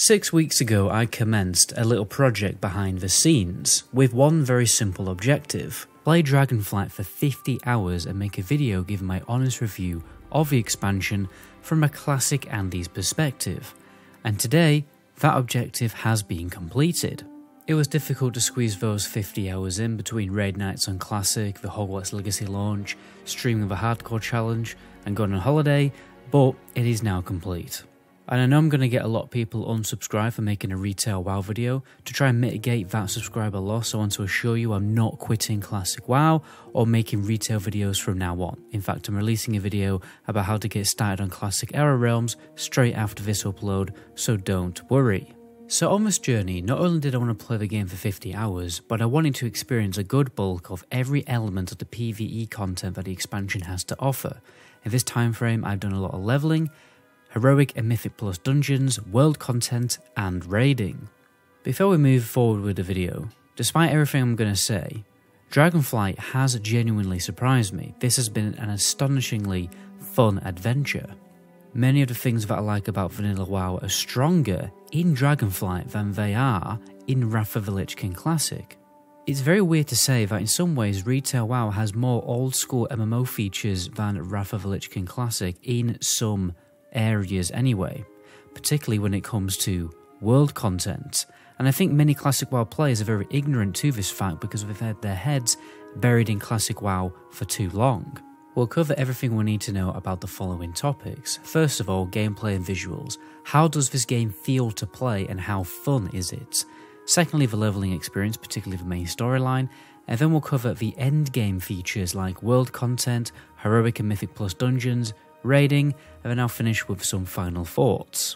6 weeks ago I commenced a little project behind the scenes with one very simple objective: play Dragonflight for 50 hours and make a video giving my honest review of the expansion from a classic Andy's perspective. And today, that objective has been completed. It was difficult to squeeze those 50 hours in between raid nights on Classic, the Hogwarts Legacy launch, streaming the Hardcore Challenge, and going on holiday, but it is now complete. And I know I'm going to get a lot of people unsubscribe for making a retail WoW video. To try and mitigate that subscriber loss, I want to assure you I'm not quitting Classic WoW or making retail videos from now on. In fact, I'm releasing a video about how to get started on Classic Era Realms straight after this upload, so don't worry. So on this journey, not only did I want to play the game for 50 hours, but I wanted to experience a good bulk of every element of the PvE content that the expansion has to offer. In this time frame, I've done a lot of leveling, Heroic and Mythic Plus dungeons, world content, and raiding. Before we move forward with the video, despite everything I'm going to say, Dragonflight has genuinely surprised me. This has been an astonishingly fun adventure. Many of the things that I like about Vanilla WoW are stronger in Dragonflight than they are in Wrath of the Lich King Classic. It's very weird to say that in some ways retail WoW has more old school MMO features than Wrath of the Lich King Classic in some areas anyway, particularly when it comes to world content. And I think many Classic WoW players are very ignorant to this fact because they've had their heads buried in Classic WoW for too long. We'll cover everything we need to know about the following topics. First of all, gameplay and visuals. How does this game feel to play and how fun is it? Secondly, the leveling experience, particularly the main storyline. And then we'll cover the endgame features like world content, Heroic and Mythic Plus dungeons, raiding, and then I'll finish with some final thoughts.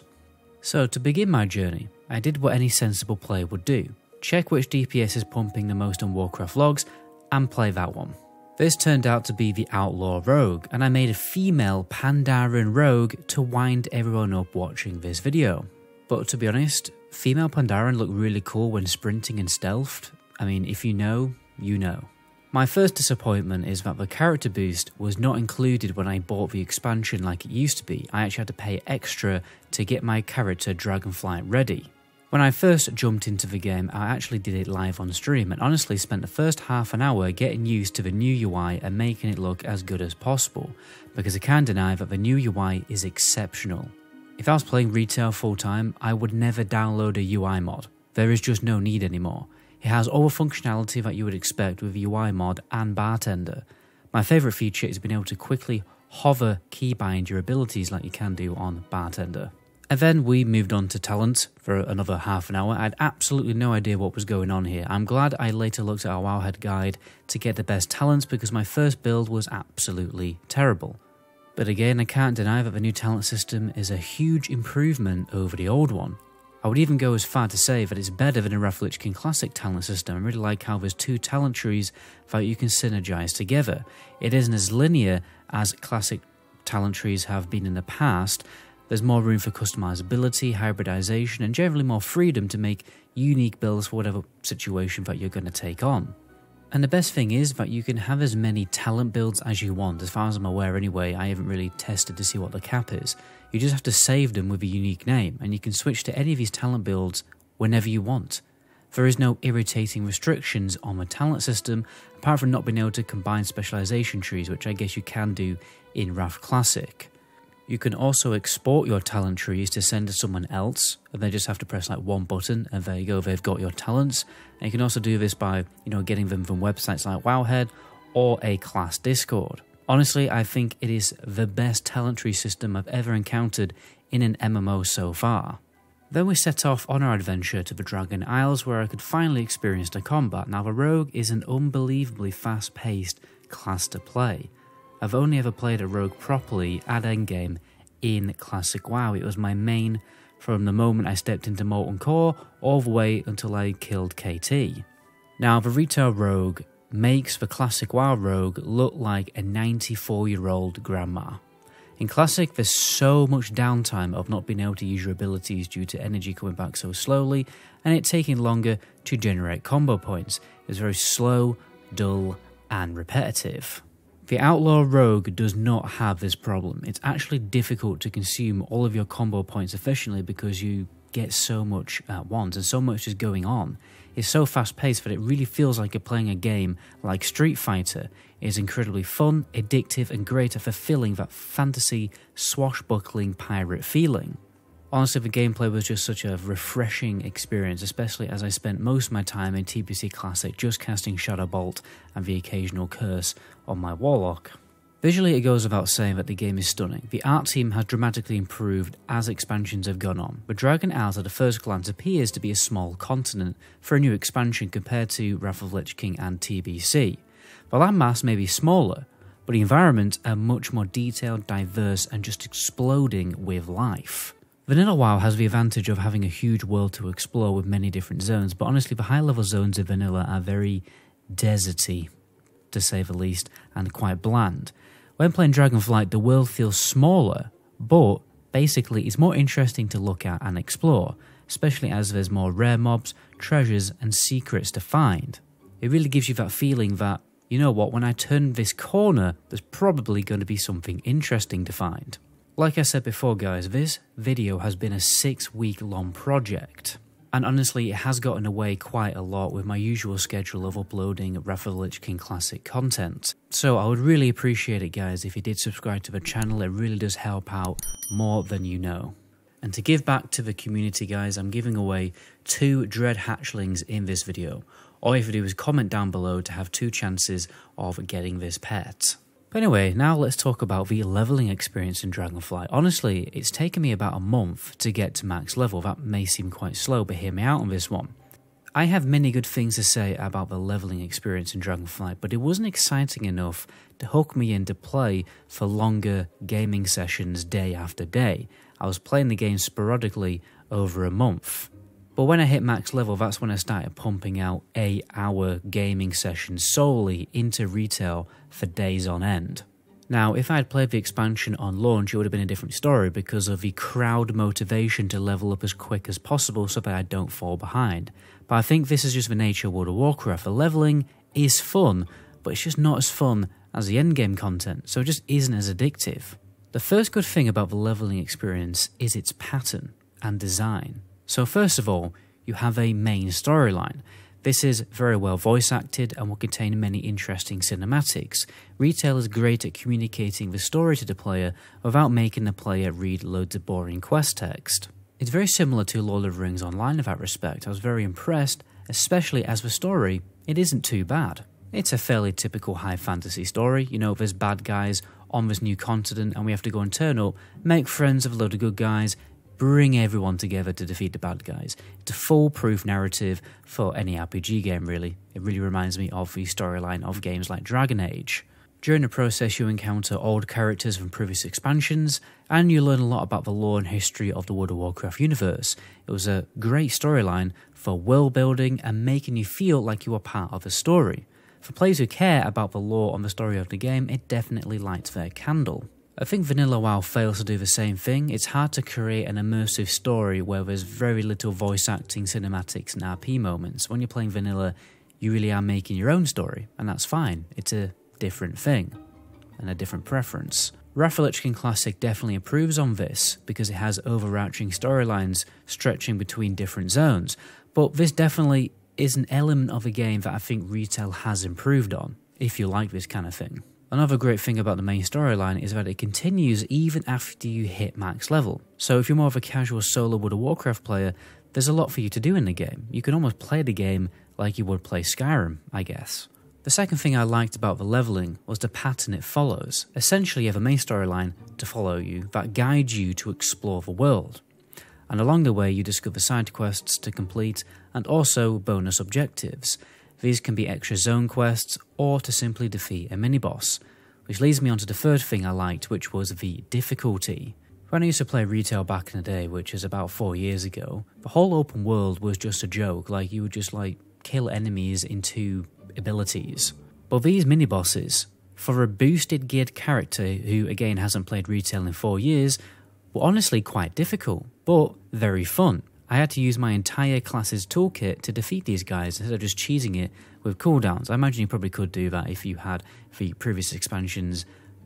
So to begin my journey, I did what any sensible player would do. Check which DPS is pumping the most on Warcraft logs, and play that one. This turned out to be the Outlaw Rogue, and I made a female Pandaren Rogue to wind everyone up watching this video. But to be honest, female Pandaren look really cool when sprinting and stealthed. I mean, if you know, you know. My first disappointment is that the character boost was not included when I bought the expansion like it used to be. I actually had to pay extra to get my character Dragonflight ready. When I first jumped into the game, I actually did it live on stream and honestly spent the first half an hour getting used to the new UI and making it look as good as possible, because I can't deny that the new UI is exceptional. If I was playing retail full time, I would never download a UI mod. There is just no need anymore. It has all the functionality that you would expect with UI mod and Bartender. My favourite feature is being able to quickly hover keybind your abilities like you can do on Bartender. And then we moved on to talent for another half an hour. I had absolutely no idea what was going on here. I'm glad I later looked at our Wowhead guide to get the best talents because my first build was absolutely terrible. But again, I can't deny that the new talent system is a huge improvement over the old one. I would even go as far to say that it's better than a Wrath of the Lich King Classic talent system. I really like how there's two talent trees that you can synergize together. It isn't as linear as classic talent trees have been in the past. There's more room for customizability, hybridization, and generally more freedom to make unique builds for whatever situation that you're going to take on. And the best thing is that you can have as many talent builds as you want. As far as I'm aware anyway, I haven't really tested to see what the cap is. You just have to save them with a unique name, and you can switch to any of these talent builds whenever you want. There is no irritating restrictions on the talent system, apart from not being able to combine specialization trees, which I guess you can do in Wrath Classic. You can also export your talent trees to send to someone else, and they just have to press like one button, and there you go, they've got your talents. And you can also do this by, getting them from websites like Wowhead or a class Discord. Honestly, I think it is the best talent tree system I've ever encountered in an MMO so far. Then we set off on our adventure to the Dragon Isles, where I could finally experience the combat. Now the Rogue is an unbelievably fast-paced class to play. I've only ever played a Rogue properly at endgame in Classic WoW. It was my main from the moment I stepped into Molten Core all the way until I killed KT. Now the retail Rogue makes the Classic WoW Rogue look like a 94-year-old grandma. In Classic, there's so much downtime of not being able to use your abilities due to energy coming back so slowly and it taking longer to generate combo points. It's very slow, dull, and repetitive. The Outlaw Rogue does not have this problem. It's actually difficult to consume all of your combo points efficiently because you get so much at once and so much is going on. It's so fast paced that it really feels like you're playing a game like Street Fighter. It is incredibly fun, addictive and great at fulfilling that fantasy swashbuckling pirate feeling. Honestly, the gameplay was just such a refreshing experience, especially as I spent most of my time in TBC Classic just casting Shadow Bolt and the occasional curse on my Warlock. Visually, it goes without saying that the game is stunning. The art team has dramatically improved as expansions have gone on, but Dragon Isles at a first glance appears to be a small continent for a new expansion compared to Wrath of the Lich King and TBC. The landmass may be smaller, but the environments are much more detailed, diverse, and just exploding with life. Vanilla WoW has the advantage of having a huge world to explore with many different zones, but honestly the high level zones of Vanilla are very deserty, to say the least, and quite bland. When playing Dragonflight, the world feels smaller, but basically it's more interesting to look at and explore, especially as there's more rare mobs, treasures, and secrets to find. It really gives you that feeling that, you know what, when I turn this corner, there's probably going to be something interesting to find. Like I said before guys, this video has been a 6-week long project, and honestly it has gotten away quite a lot with my usual schedule of uploading Wrath of the Lich King Classic content. So I would really appreciate it guys if you did subscribe to the channel. It really does help out more than you know. And to give back to the community guys, I'm giving away 2 Dread Hatchlings in this video. All you have to do is comment down below to have 2 chances of getting this pet. But anyway, now let's talk about the leveling experience in Dragonflight. Honestly, it's taken me about a month to get to max level. That may seem quite slow, but hear me out on this one. I have many good things to say about the leveling experience in Dragonflight, but it wasn't exciting enough to hook me in to play for longer gaming sessions day after day. I was playing the game sporadically over a month. But when I hit max level, that's when I started pumping out 8-hour gaming sessions solely into retail for days on end. Now, if I had played the expansion on launch, it would have been a different story because of the crowd motivation to level up as quick as possible so that I don't fall behind. But I think this is just the nature of World of Warcraft. The leveling is fun, but it's just not as fun as the endgame content, so it just isn't as addictive. The first good thing about the leveling experience is its pattern and design. So first of all, you have a main storyline. This is very well voice acted and will contain many interesting cinematics. Retail is great at communicating the story to the player without making the player read loads of boring quest text. It's very similar to Lord of the Rings Online in that respect. I was very impressed, especially as the story, it isn't too bad. It's a fairly typical high fantasy story. You know, there's bad guys on this new continent and we have to go and turn up, make friends with a load of good guys, bring everyone together to defeat the bad guys. It's a foolproof narrative for any RPG game really. It really reminds me of the storyline of games like Dragon Age. During the process you encounter old characters from previous expansions, and you learn a lot about the lore and history of the World of Warcraft universe. It was a great storyline for world building and making you feel like you are part of the story. For players who care about the lore and the story of the game, it definitely lights their candle. I think Vanilla WoW fails to do the same thing. It's hard to create an immersive story where there's very little voice acting, cinematics and RP moments. When you're playing Vanilla, you really are making your own story, and that's fine. It's a different thing, and a different preference. Wrath of the Lich King Classic definitely improves on this, because it has overarching storylines stretching between different zones, but this definitely is an element of the game that I think retail has improved on, if you like this kind of thing. Another great thing about the main storyline is that it continues even after you hit max level. So if you're more of a casual solo World of Warcraft player, there's a lot for you to do in the game. You can almost play the game like you would play Skyrim, I guess. The second thing I liked about the leveling was the pattern it follows. Essentially you have a main storyline to follow you that guides you to explore the world. And along the way you discover side quests to complete and also bonus objectives. These can be extra zone quests or to simply defeat a mini-boss. Which leads me on to the third thing I liked, which was the difficulty. When I used to play retail back in the day, which is about 4 years ago, the whole open world was just a joke. Like, you would just kill enemies into abilities. But these mini-bosses, for a boosted geared character who again hasn't played retail in 4 years, were honestly quite difficult, but very fun. I had to use my entire class's toolkit to defeat these guys instead of just cheesing it with cooldowns. I imagine you probably could do that if you had the previous expansions,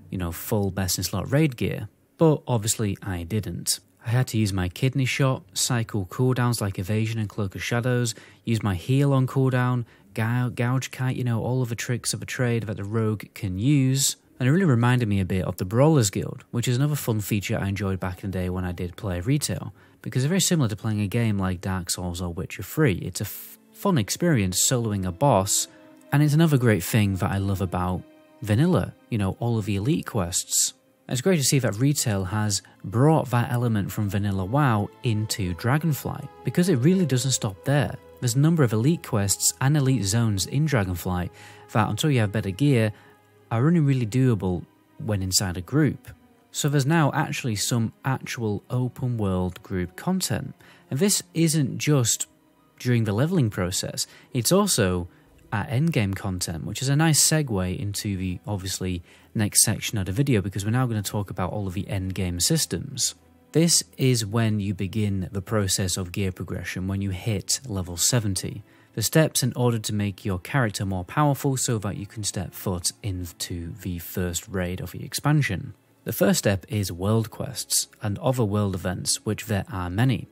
you know, full best in slot raid gear. But obviously I didn't. I had to use my kidney shot, cycle cooldowns like evasion and cloak of shadows, use my heal on cooldown, gouge kite, all of the tricks of a trade that the rogue can use. And it really reminded me a bit of the Brawlers Guild, which is another fun feature I enjoyed back in the day when I did play retail, because it's very similar to playing a game like Dark Souls or Witcher 3. It's a fun experience soloing a boss, and it's another great thing that I love about vanilla, all of the elite quests. It's great to see that retail has brought that element from vanilla WoW into Dragonflight, because it really doesn't stop there. There's a number of elite quests and elite zones in Dragonflight that, until you have better gear, are only really doable when inside a group. So there's now actually some actual open world group content. And this isn't just during the leveling process, it's also at endgame content, which is a nice segue into the obviously next section of the video, because we're now going to talk about all of the endgame systems. This is when you begin the process of gear progression, when you hit level 70. The steps in order to make your character more powerful so that you can step foot into the first raid of the expansion. The first step is world quests and other world events, which there are many.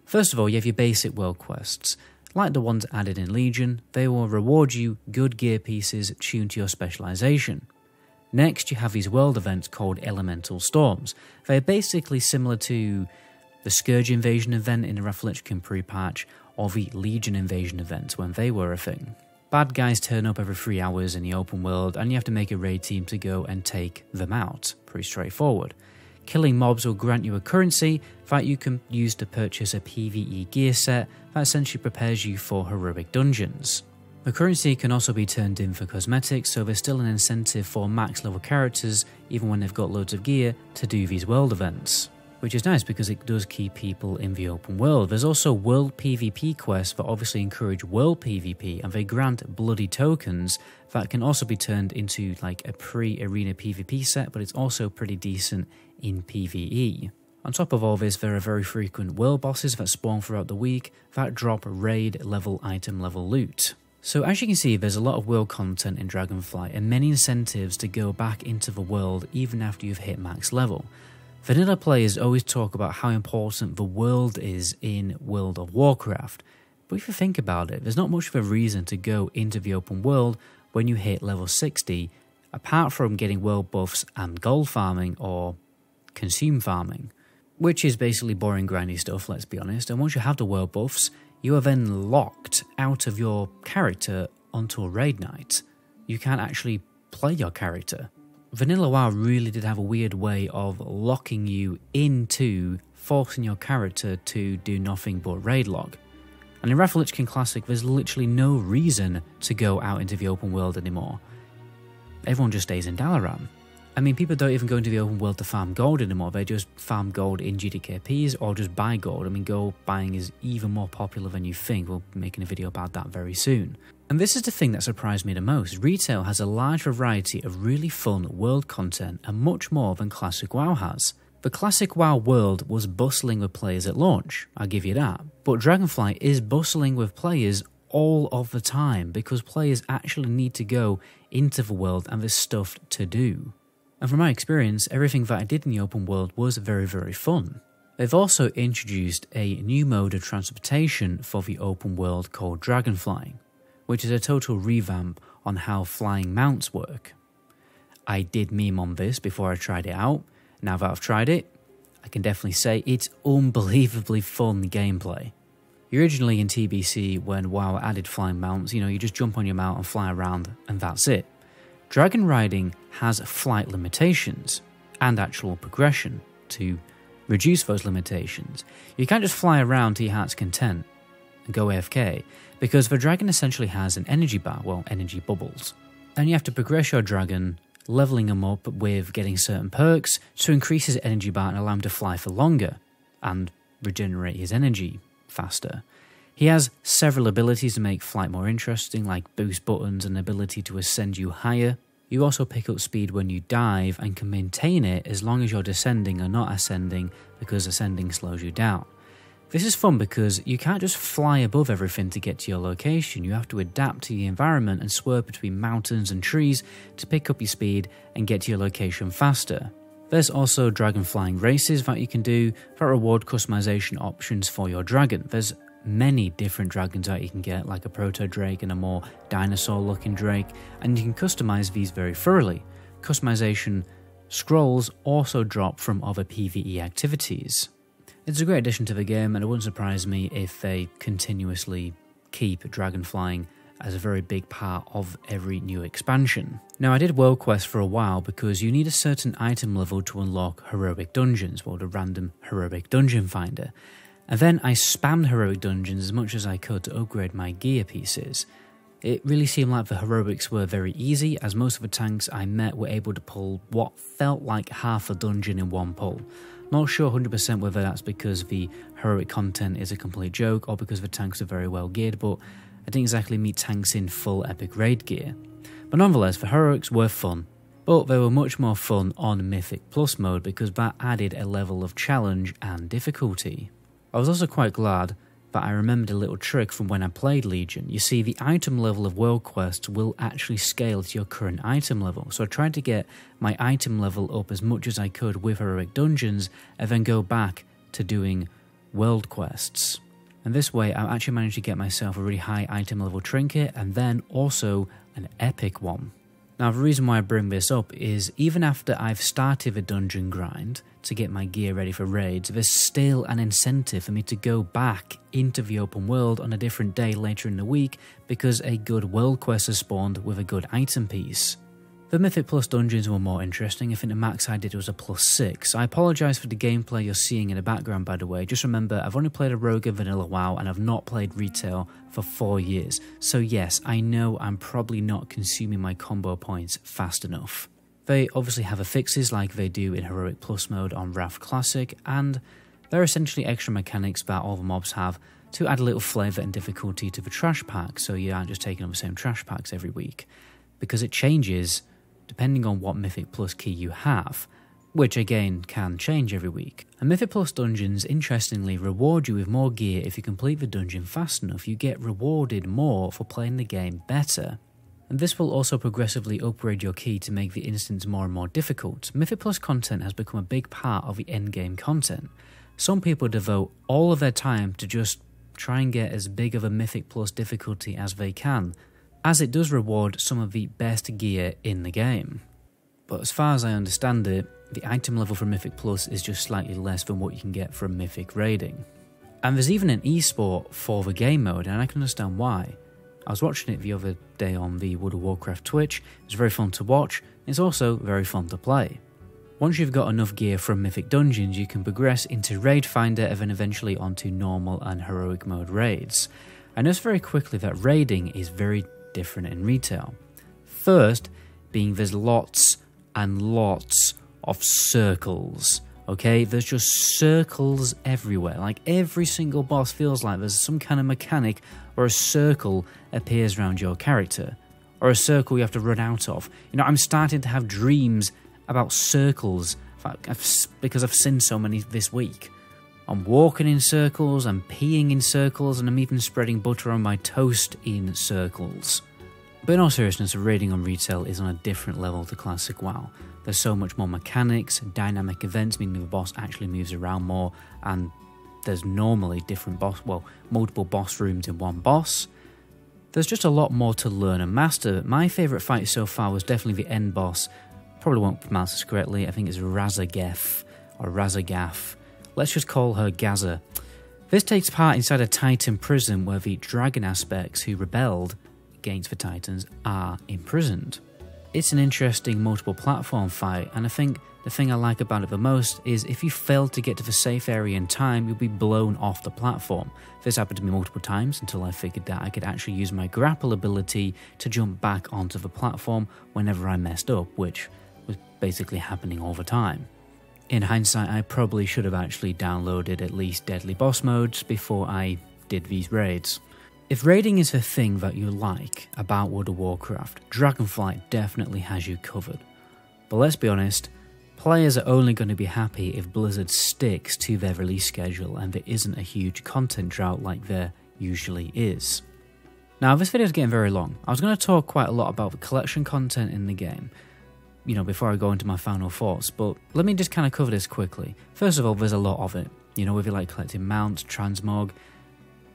First of all, you have your basic world quests. Like the ones added in Legion, they will reward you good gear pieces tuned to your specialization. Next, you have these world events called Elemental Storms. They're basically similar to the Scourge Invasion event in the Rathlichkin pre-patch, or the Legion Invasion events when they were a thing. Bad guys turn up every 3 hours in the open world, and you have to make a raid team to go and take them out. Pretty straightforward. Killing mobs will grant you a currency that you can use to purchase a PvE gear set that essentially prepares you for heroic dungeons. The currency can also be turned in for cosmetics, so there's still an incentive for max level characters, even when they've got loads of gear, to do these world events. Which is nice because it does keep people in the open world. There's also world PvP quests that obviously encourage world PvP, and they grant bloody tokens that can also be turned into like a pre-arena PvP set, but it's also pretty decent in PvE. On top of all this, there are very frequent world bosses that spawn throughout the week that drop raid level item level loot. So as you can see, there's a lot of world content in Dragonflight and many incentives to go back into the world even after you've hit max level. Vanilla players always talk about how important the world is in World of Warcraft, but if you think about it, there's not much of a reason to go into the open world when you hit level 60, apart from getting world buffs and gold farming or consume farming, which is basically boring grindy stuff, let's be honest. And once you have the world buffs, you are then locked out of your character onto a raid night. You can't actually play your character. Vanilla WoW really did have a weird way of locking you into forcing your character to do nothing but raid log. And in Rathlichkin Classic, there's literally no reason to go out into the open world anymore. Everyone just stays in Dalaran. I mean, people don't even go into the open world to farm gold anymore, they just farm gold in GDKPs or just buy gold. I mean, gold buying is even more popular than you think. We'll be making a video about that very soon. And this is the thing that surprised me the most. Retail has a large variety of really fun world content and much more than Classic WoW has. The Classic WoW world was bustling with players at launch, I'll give you that. But Dragonflight is bustling with players all of the time because players actually need to go into the world and there's stuff to do. And from my experience, everything that I did in the open world was very, very fun. They've also introduced a new mode of transportation for the open world called Dragonflying, which is a total revamp on how flying mounts work. I did meme on this before I tried it out. Now that I've tried it, I can definitely say it's unbelievably fun gameplay. Originally in TBC, when WoW added flying mounts, you just jump on your mount and fly around and that's it. Dragon riding has flight limitations and actual progression to reduce those limitations. You can't just fly around to your heart's content and go AFK, because the dragon essentially has an energy bar, well, energy bubbles. And you have to progress your dragon, leveling him up with getting certain perks to increase his energy bar and allow him to fly for longer and regenerate his energy faster. He has several abilities to make flight more interesting, like boost buttons and the ability to ascend you higher. You also pick up speed when you dive and can maintain it as long as you're descending or not ascending, because ascending slows you down. This is fun because you can't just fly above everything to get to your location. You have to adapt to the environment and swerve between mountains and trees to pick up your speed and get to your location faster. There's also dragon flying races that you can do that reward customization options for your dragon. There's many different dragons that you can get, like a proto drake and a more dinosaur looking drake, and you can customize these very thoroughly. Customization scrolls also drop from other PvE activities. It's a great addition to the game, and it wouldn't surprise me if they continuously keep dragon flying as a very big part of every new expansion. Now, I did world quests for a while because you need a certain item level to unlock heroic dungeons, well, the random heroic dungeon finder. And then I spammed heroic dungeons as much as I could to upgrade my gear pieces. It really seemed like the heroics were very easy, as most of the tanks I met were able to pull what felt like half a dungeon in one pull. Not sure 100% whether that's because the heroic content is a complete joke or because the tanks are very well geared, but I didn't exactly meet tanks in full epic raid gear. But nonetheless, the heroics were fun, but they were much more fun on Mythic Plus mode because that added a level of challenge and difficulty. I was also quite glad that I remembered a little trick from when I played Legion. You see, the item level of world quests will actually scale to your current item level, so I tried to get my item level up as much as I could with heroic dungeons and then go back to doing world quests. And this way I actually managed to get myself a really high item level trinket and then also an epic one. Now, the reason why I bring this up is even after I've started the dungeon grind to get my gear ready for raids, there's still an incentive for me to go back into the open world on a different day later in the week because a good world quest has spawned with a good item piece. The Mythic Plus dungeons were more interesting. I think the max I did was a +6. I apologise for the gameplay you're seeing in the background, by the way. Just remember, I've only played a Rogue and Vanilla WoW and I've not played retail for 4 years. So yes, I know I'm probably not consuming my combo points fast enough. They obviously have affixes like they do in Heroic Plus mode on Wrath Classic, and they're essentially extra mechanics that all the mobs have to add a little flavour and difficulty to the trash pack, so you aren't just taking on the same trash packs every week. Because it changes depending on what Mythic Plus key you have, which again can change every week. And Mythic Plus dungeons interestingly reward you with more gear if you complete the dungeon fast enough. You get rewarded more for playing the game better. And this will also progressively upgrade your key to make the instance more and more difficult. Mythic Plus content has become a big part of the endgame content. Some people devote all of their time to just try and get as big of a Mythic Plus difficulty as they can, as it does reward some of the best gear in the game. But as far as I understand it, the item level for Mythic Plus is just slightly less than what you can get from Mythic raiding. And there's even an esport for the game mode, and I can understand why. I was watching it the other day on the World of Warcraft Twitch. It's very fun to watch, it's also very fun to play. Once you've got enough gear from Mythic Dungeons, you can progress into Raid Finder and then eventually onto normal and heroic mode raids. I noticed very quickly that raiding is very different in retail. First, being there's lots and lots of circles. Okay, there's just circles everywhere. Like every single boss feels like there's some kind of mechanic or a circle appears around your character, or a circle you have to run out of. You know, I'm starting to have dreams about circles because I've seen so many this week. I'm walking in circles, I'm peeing in circles, and I'm even spreading butter on my toast in circles. But in all seriousness, raiding on retail is on a different level to classic WoW. There's so much more mechanics, dynamic events, meaning the boss actually moves around more, and there's normally multiple boss rooms in one boss. There's just a lot more to learn and master. My favourite fight so far was definitely the end boss. Probably won't pronounce this correctly, I think it's Razageth, or Razagath. Let's just call her Gaza. This takes part inside a Titan prison where the dragon aspects who rebelled against the Titans are imprisoned. It's an interesting multiple platform fight, and I think the thing I like about it the most is if you fail to get to the safe area in time, you'll be blown off the platform. This happened to me multiple times until I figured that I could actually use my grapple ability to jump back onto the platform whenever I messed up, which was basically happening all the time. In hindsight, I probably should have actually downloaded at least deadly boss modes before I did these raids. If raiding is the thing that you like about World of Warcraft, Dragonflight definitely has you covered. But let's be honest, players are only going to be happy if Blizzard sticks to their release schedule and there isn't a huge content drought like there usually is. Now, this video is getting very long. I was going to talk quite a lot about the collection content in the game. before I go into my final thoughts, but let me just kind of cover this quickly. First of all, there's a lot of it. If you like collecting mounts, transmog,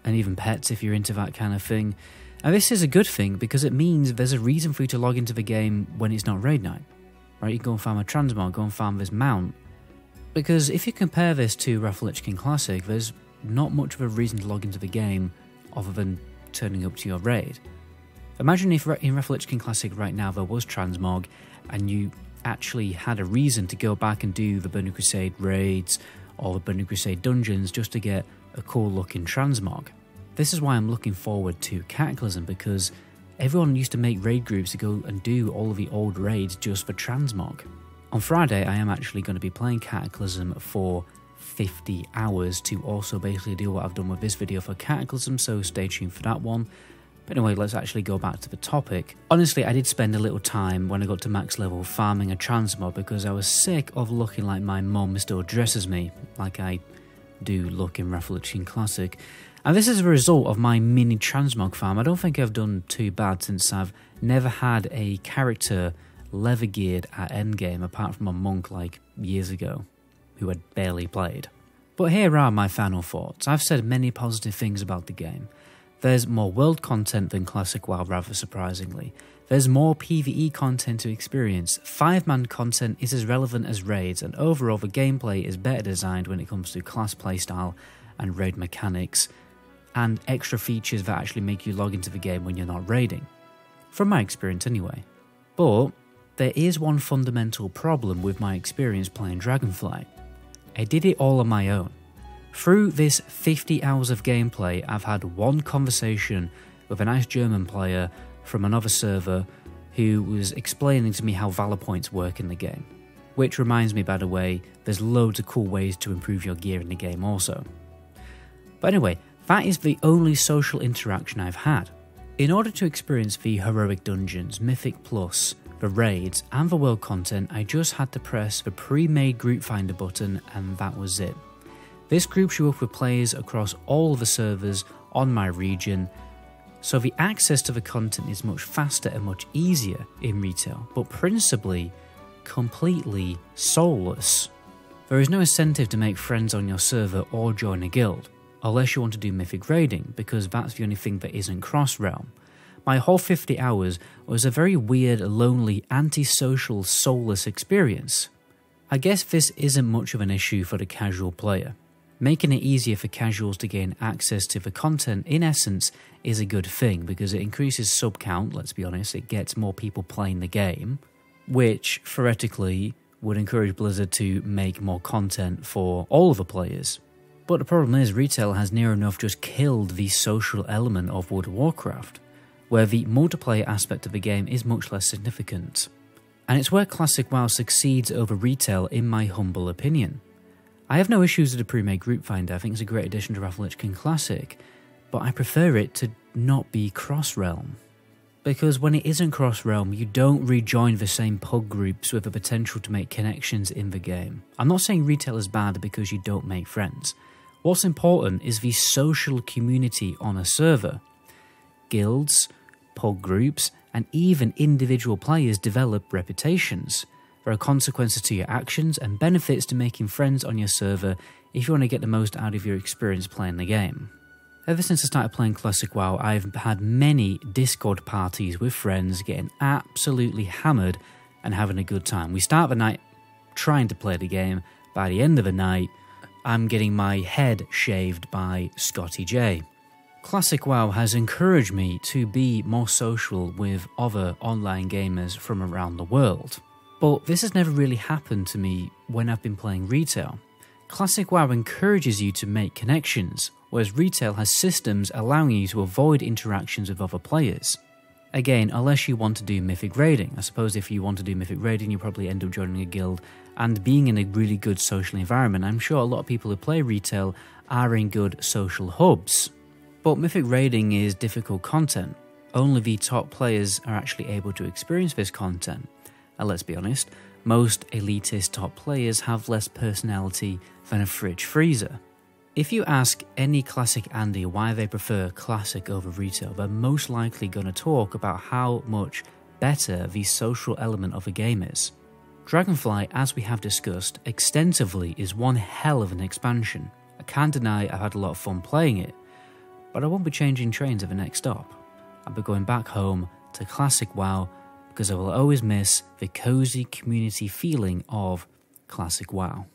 and even pets if you're into that kind of thing. And this is a good thing because it means there's a reason for you to log into the game when it's not raid night. Right, you go and farm a transmog, go and farm this mount. Because if you compare this to Wrath of the Lich King Classic, there's not much of a reason to log into the game other than turning up to your raid. Imagine if in Wrath of the Lich King Classic right now there was transmog and you actually had a reason to go back and do the Burning Crusade raids or the Burning Crusade dungeons just to get a cool looking transmog. This is why I'm looking forward to Cataclysm, because everyone used to make raid groups to go and do all of the old raids just for transmog. On Friday I am actually going to be playing Cataclysm for 50 hours to also basically do what I've done with this video for Cataclysm, so stay tuned for that one. But anyway, let's actually go back to the topic. Honestly, I did spend a little time when I got to max level farming a transmog because I was sick of looking like my mum still dresses me, like I do look in Wrath of the Lich King Classic. And this is a result of my mini transmog farm. I don't think I've done too bad since I've never had a character leather geared at endgame apart from a monk like years ago, who had barely played. But here are my final thoughts. I've said many positive things about the game. There's more world content than Classic WoW, rather surprisingly. There's more PvE content to experience, 5-man content is as relevant as raids, and overall the gameplay is better designed when it comes to class playstyle and raid mechanics, and extra features that actually make you log into the game when you're not raiding. From my experience anyway. But there is one fundamental problem with my experience playing Dragonflight. I did it all on my own. Through this 50 hours of gameplay, I've had one conversation with a nice German player from another server who was explaining to me how valor points work in the game. Which reminds me, by the way, there's loads of cool ways to improve your gear in the game also. But anyway, that is the only social interaction I've had. In order to experience the heroic dungeons, Mythic Plus, the raids, and the world content, I just had to press the pre-made group finder button and that was it. This groups you up with players across all of the servers on my region, so the access to the content is much faster and much easier in retail, but principally completely soulless. There is no incentive to make friends on your server or join a guild, unless you want to do mythic raiding, because that's the only thing that isn't cross-realm. My whole 50 hours was a very weird, lonely, antisocial, soulless experience. I guess this isn't much of an issue for the casual player. Making it easier for casuals to gain access to the content, in essence, is a good thing because it increases sub count, let's be honest, it gets more people playing the game, which, theoretically, would encourage Blizzard to make more content for all of the players. But the problem is, retail has near enough just killed the social element of World of Warcraft, where the multiplayer aspect of the game is much less significant. And it's where Classic WoW succeeds over retail in my humble opinion. I have no issues with the pre-made group finder, I think it's a great addition to Wrath of the Lich King Classic, but I prefer it to not be cross-realm. Because when it isn't cross-realm, you don't rejoin the same pub groups with the potential to make connections in the game. I'm not saying retail is bad because you don't make friends. What's important is the social community on a server. Guilds, pub groups, and even individual players develop reputations. There are consequences to your actions and benefits to making friends on your server if you want to get the most out of your experience playing the game. Ever since I started playing Classic WoW, I've had many Discord parties with friends getting absolutely hammered and having a good time. We start the night trying to play the game, by the end of the night, I'm getting my head shaved by Scotty J. Classic WoW has encouraged me to be more social with other online gamers from around the world. But this has never really happened to me when I've been playing retail. Classic WoW encourages you to make connections, whereas retail has systems allowing you to avoid interactions with other players. Again, unless you want to do mythic raiding. I suppose if you want to do mythic raiding, you probably end up joining a guild and being in a really good social environment. I'm sure a lot of people who play retail are in good social hubs. But mythic raiding is difficult content. Only the top players are actually able to experience this content. And let's be honest, most elitist top players have less personality than a fridge freezer. If you ask any Classic Andy why they prefer Classic over retail, they're most likely going to talk about how much better the social element of a game is. Dragonflight, as we have discussed extensively, is one hell of an expansion. I can't deny I've had a lot of fun playing it, but I won't be changing trains at the next stop. I'll be going back home to classic WoW because I will always miss the cozy community feeling of classic WoW.